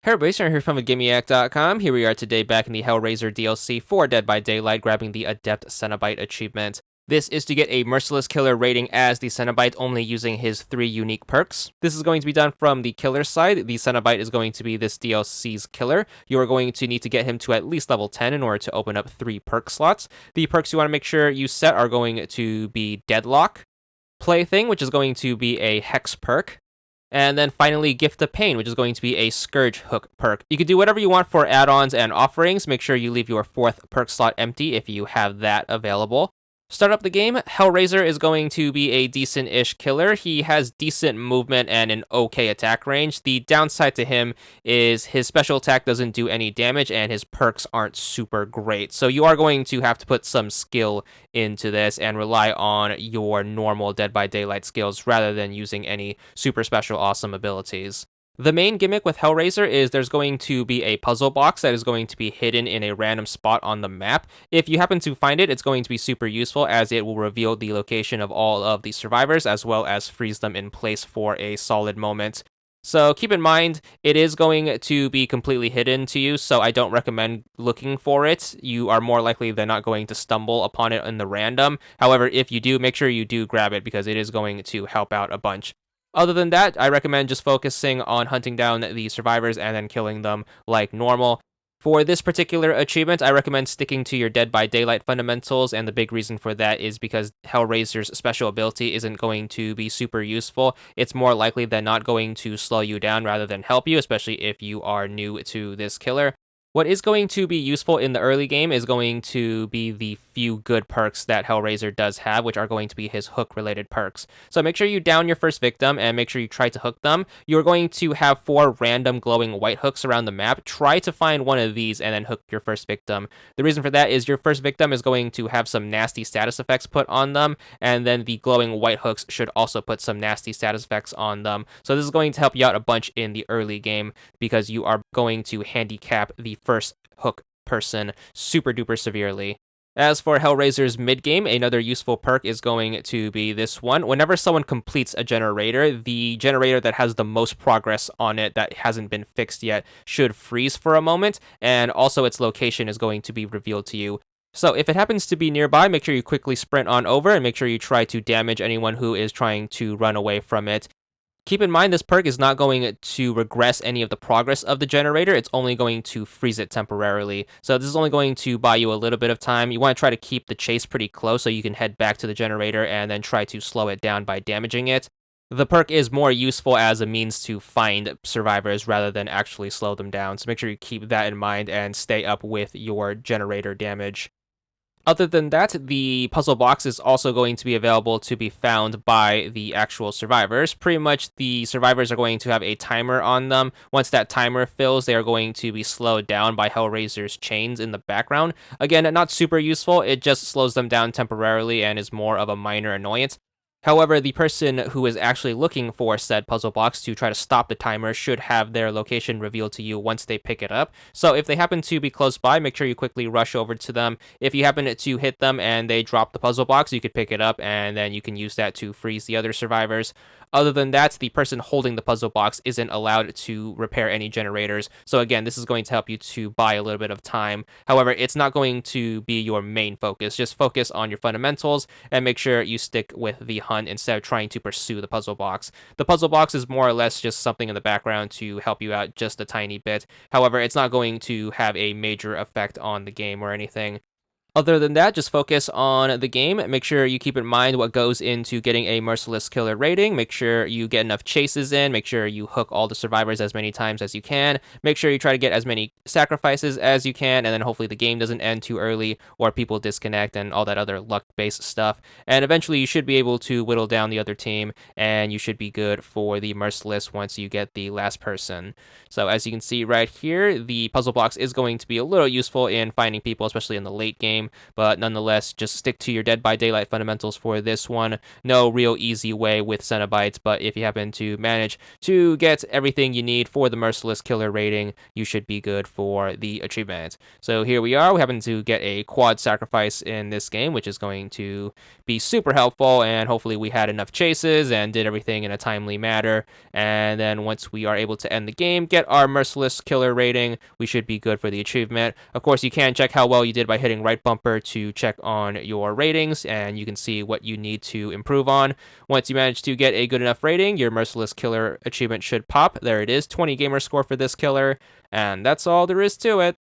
Hellraiser here from VidGamiac.com. Here we are today back in the Hellraiser DLC for Dead by Daylight, grabbing the Adept Cenobite achievement. This is to get a merciless killer rating as the Cenobite, only using his 3 unique perks. This is going to be done from the killer side. The Cenobite is going to be this DLC's killer. You are going to need to get him to at least level 10 in order to open up 3 perk slots. The perks you want to make sure you set are going to be Deadlock, Plaything, which is going to be a Hex perk, and then finally, Gift of Pain, which is going to be a Scourge Hook perk. You can do whatever you want for add-ons and offerings. Make sure you leave your 4th perk slot empty if you have that available. Start up the game. Hellraiser is going to be a decent-ish killer. He has decent movement and an okay attack range. The downside to him is his special attack doesn't do any damage and his perks aren't super great. So you are going to have to put some skill into this and rely on your normal Dead by Daylight skills rather than using any super special awesome abilities. The main gimmick with Hellraiser is there's going to be a puzzle box that is going to be hidden in a random spot on the map. If you happen to find it, it's going to be super useful as it will reveal the location of all of the survivors as well as freeze them in place for a solid moment. So keep in mind, it is going to be completely hidden to you, so I don't recommend looking for it. You are more likely than not going to stumble upon it in the random. However, if you do, make sure you do grab it because it is going to help out a bunch. Other than that, I recommend just focusing on hunting down the survivors and then killing them like normal. For this particular achievement, I recommend sticking to your Dead by Daylight fundamentals, and the big reason for that is because Hellraiser's special ability isn't going to be super useful. It's more likely than not going to slow you down rather than help you, especially if you are new to this killer. What is going to be useful in the early game is going to be the few good perks that Hellraiser does have, which are going to be his hook-related perks. So make sure you down your first victim and make sure you try to hook them. You're going to have 4 random glowing white hooks around the map. Try to find one of these and then hook your first victim. The reason for that is your first victim is going to have some nasty status effects put on them, and then the glowing white hooks should also put some nasty status effects on them. So this is going to help you out a bunch in the early game because you are going to handicap the first hook person super duper severely. As for Hellraiser's mid-game, another useful perk is going to be this one. Whenever someone completes a generator, the generator that has the most progress on it that hasn't been fixed yet should freeze for a moment, and also its location is going to be revealed to you. So if it happens to be nearby, make sure you quickly sprint on over and make sure you try to damage anyone who is trying to run away from it. Keep in mind, this perk is not going to regress any of the progress of the generator. It's only going to freeze it temporarily. So this is only going to buy you a little bit of time. You want to try to keep the chase pretty close so you can head back to the generator and then try to slow it down by damaging it. The perk is more useful as a means to find survivors rather than actually slow them down. So make sure you keep that in mind and stay up with your generator damage. Other than that, the puzzle box is also going to be available to be found by the actual survivors. Pretty much the survivors are going to have a timer on them. Once that timer fills, they are going to be slowed down by Hellraiser's chains in the background. Again, not super useful, it just slows them down temporarily and is more of a minor annoyance. However, the person who is actually looking for said puzzle box to try to stop the timer should have their location revealed to you once they pick it up. So if they happen to be close by, make sure you quickly rush over to them. If you happen to hit them and they drop the puzzle box, you could pick it up and then you can use that to freeze the other survivors. Other than that, the person holding the puzzle box isn't allowed to repair any generators. So again, this is going to help you to buy a little bit of time. However, it's not going to be your main focus. Just focus on your fundamentals and make sure you stick with the hunt instead of trying to pursue the puzzle box. The puzzle box is more or less just something in the background to help you out just a tiny bit. However, it's not going to have a major effect on the game or anything. Other than that, just focus on the game. Make sure you keep in mind what goes into getting a merciless killer rating. Make sure you get enough chases in. Make sure you hook all the survivors as many times as you can. Make sure you try to get as many sacrifices as you can, and then hopefully the game doesn't end too early or people disconnect and all that other luck-based stuff. And eventually you should be able to whittle down the other team, and you should be good for the merciless once you get the last person. So as you can see right here, the puzzle box is going to be a little useful in finding people, especially in the late game. game, but nonetheless, just stick to your Dead by Daylight fundamentals for this one. No real easy way with Cenobites, but if you happen to manage to get everything you need for the Merciless Killer rating, you should be good for the achievement. So here we are. We happen to get a quad sacrifice in this game, which is going to be super helpful, and hopefully we had enough chases and did everything in a timely manner. And then once we are able to end the game, get our Merciless Killer rating, we should be good for the achievement. Of course, you can check how well you did by hitting right bumper to check on your ratings, and you can see what you need to improve on. Once you manage to get a good enough rating, your Merciless Killer achievement should pop. There it is, 20 gamer score for this killer, and that's all there is to it.